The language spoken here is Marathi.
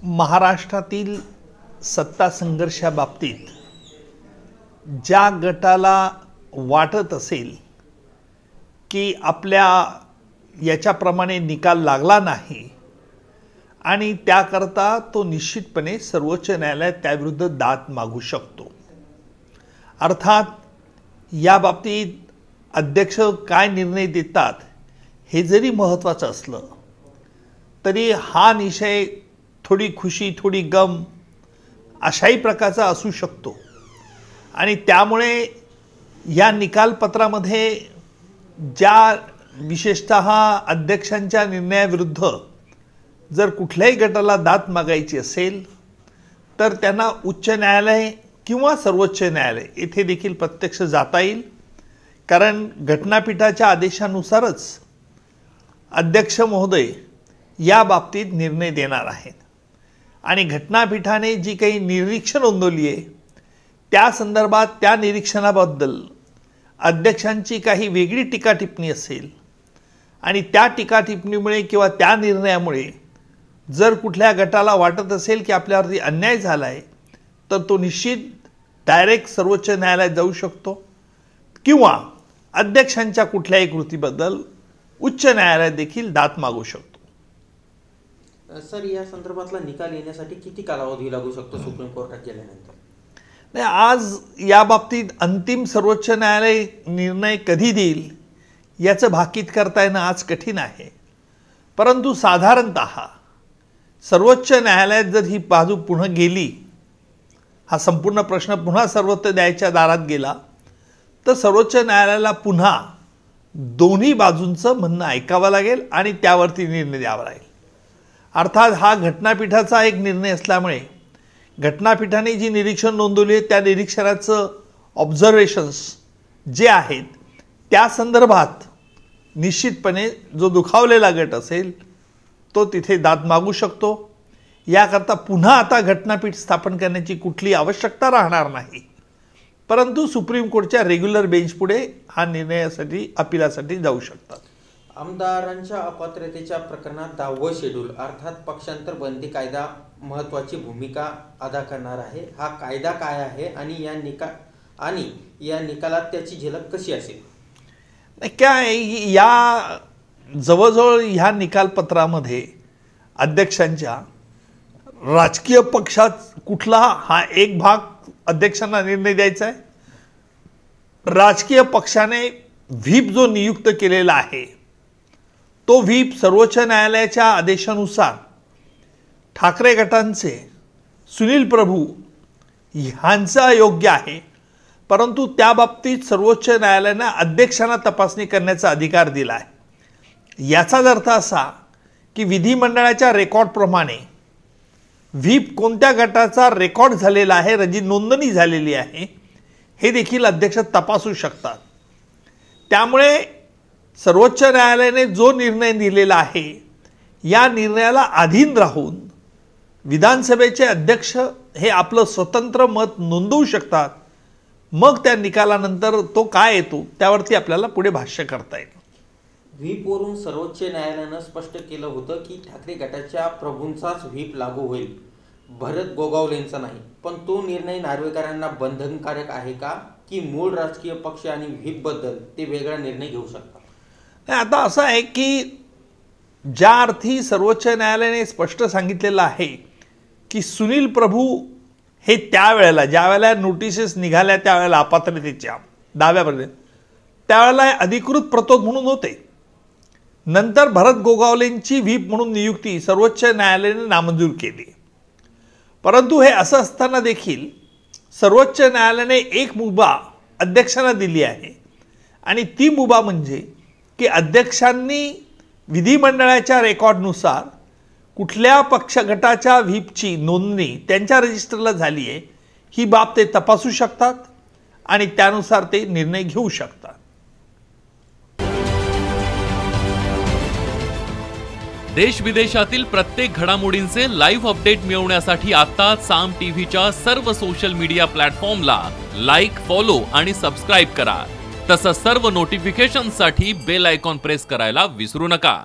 महाराष्ट्रातील सत्ता संघर्षाबाबतीत ज्या गटाला वाटत असेल की आपल्या याच्याप्रमाणे निकाल लागला नाही आणि त्याकरता तो निश्चितपणे सर्वोच्च न्यायालयात त्याविरुद्ध दाद मागू शकतो। अर्थात या बाबतीत अध्यक्ष काय निर्णय देतात हे जरी महत्त्वाचं असलं तरी हा विषय थोडी खुशी थोडी गम अशाही प्रकारचा असू शकतो आणि त्यामुळे या निकालपत्रामध्ये ज्या विशेषतः अध्यक्षांच्या निर्णयाविरुद्ध जर कुठल्याही गटाला दाद मागायची असेल तर त्यांना उच्च न्यायालय किंवा सर्वोच्च न्यायालय येथे देखील प्रत्यक्ष जाता येईल, कारण घटनापीठाच्या आदेशानुसारच अध्यक्ष महोदय या बाबतीत निर्णय देणार आहेत आणि घटनापीठाने जी काही निरीक्षण नोंदवली आहे त्या संदर्भात त्या निरीक्षणाबद्दल अध्यक्षांची काही वेगळी टीका टिप्पणी असेल आणि त्या टीका टिप्पणीमुळे किंवा त्या निर्णयामुळे जर कुठल्या गटाला वाटत असेल की आपल्यावरती अन्याय झाला आहे तर तो निश्चित डायरेक्ट सर्वोच्च न्यायालयात जाऊ शकतो किंवा अध्यक्षांच्या कुठल्याही कृतीबद्दल उच्च न्यायालयात देखील दाद मागू शकतो। सर, या संदर्भातला निकाल येण्यासाठी किती कालावधी लागू शकतो सुप्रीम कोर्टात गेल्यानंतर? नाही, आज या बाबतीत अंतिम सर्वोच्च न्यायालय निर्णय कधी देईल याचं भाकीत करता येणं आज कठीण आहे, परंतु साधारणतः सर्वोच्च न्यायालयात जर ही बाजू पुन्हा गेली, हा संपूर्ण प्रश्न पुन्हा सर्वोच्च न्यायालयाच्या दारात गेला तर सर्वोच्च न्यायालयाला पुन्हा दोन्ही बाजूंचं म्हणणं ऐकावं लागेल आणि त्यावरती निर्णय द्यावा लागेल। अर्थात हा घटनापीठाचा एक निर्णय असल्यामुळे घटनापीठाने जी निरीक्षण नोंदवली आहे त्या निरीक्षणाचं ऑब्झर्वेशन्स जे आहेत त्या संदर्भात निश्चितपणे जो दुखावलेला गट असेल तो तिथे दाद मागू शकतो। याकरता पुन्हा आता घटनापीठ स्थापन करण्याची कुठली आवश्यकता राहणार नाही, परंतु सुप्रीम कोर्टच्या रेग्युलर बेंच पुढे हा निर्णयासाठी अपिलासाठी जाऊ शकतात। आमदारांच्या अपात्रतेच्या प्रकरणात 10वं शेड्यूल अर्थात पक्षांतर बंदी कायदा महत्त्वाची भूमिका अदा करणार आहे। हा कायदा काय आहे आणि या निकालात त्याची झलक कशी असेल? काय या जवळजवळ ह्या निकालपत्रामध्ये अध्यक्षांच्या राजकीय पक्षात कुठला हा एक भाग अध्यक्षांना निर्णय द्यायचा आहे। राजकीय पक्षाने व्हीप जो नियुक्त केलेला आहे तो व्हीप सर्वोच्च न्यायालयाच्या आदेशानुसार ठाकरे गटांचे सुनील प्रभू ह्यांचा योग्य आहे, परंतु त्या बाबतीत सर्वोच्च न्यायालयाने अध्यक्षांना तपासणी करण्याचा अधिकार दिला आहे। याचाच अर्थ असा की विधिमंडळाच्या रेकॉर्डप्रमाणे व्हीप कोणत्या गटाचा रेकॉर्ड झालेला आहे, रजी नोंदणी झालेली आहे हे देखील अध्यक्ष तपासू शकतात। त्यामुळे सर्वोच्च न्यायालयाने जो निर्णय दिलेला आहे या निर्णयाला अधीन राहून विधानसभेचे अध्यक्ष हे आपलं स्वतंत्र मत नोंदवू शकतात। मग त्या निकालानंतर तो काय येतो त्यावरती आपल्याला पुढे भाष्य करता येईल। व्हीपवरून सर्वोच्च न्यायालयानं स्पष्ट केलं होतं की ठाकरे गटाच्या प्रभूंचाच व्हीप लागू होईल, भरत गोगावलेंचा नाही, पण तो निर्णय नार्वेकरांना बंधनकारक आहे का की मूळ राजकीय पक्ष आणि व्हीपबद्दल ते वेगळा निर्णय घेऊ शकतात? आता असं आहे की ज्या अर्थी सर्वोच्च न्यायालयाने स्पष्ट सांगितलेलं आहे की सुनील प्रभू हे त्यावेळेला ज्यावेळेला नोटिसेस निघाल्या त्यावेळेला अपात्रतेच्या दाव्यापर्यंत त्यावेळेला अधिकृत प्रतोद म्हणून होते, नंतर भरत गोगावलेंची व्हीप म्हणून नियुक्ती सर्वोच्च न्यायालयाने नामंजूर केली। परंतु हे असं असताना देखील सर्वोच्च न्यायालयाने एक मुभा अध्यक्षांना दिली आहे आणि ती मुभा म्हणजे की अध्यक्षांनी विधिमंडळाच्या रेकॉर्डनुसार कुठल्या पक्ष गटाच्या व्हीपची नोंदणी त्यांच्या रजिस्टरला झाली आहे ही बाब ते तपासू शकतात आणि त्यानुसार ते निर्णय घेऊ शकतात। देश विदेशातील प्रत्येक घडामोडींचे लाईव्ह अपडेट मिळवण्यासाठी आता साम टीव्हीच्या सर्व सोशल मीडिया प्लॅटफॉर्मला लाईक, फॉलो आणि सबस्क्राईब करा। तसंच सर्व नोटिफिकेशनसाठी बेल आयकॉन प्रेस करायला विसरू नका।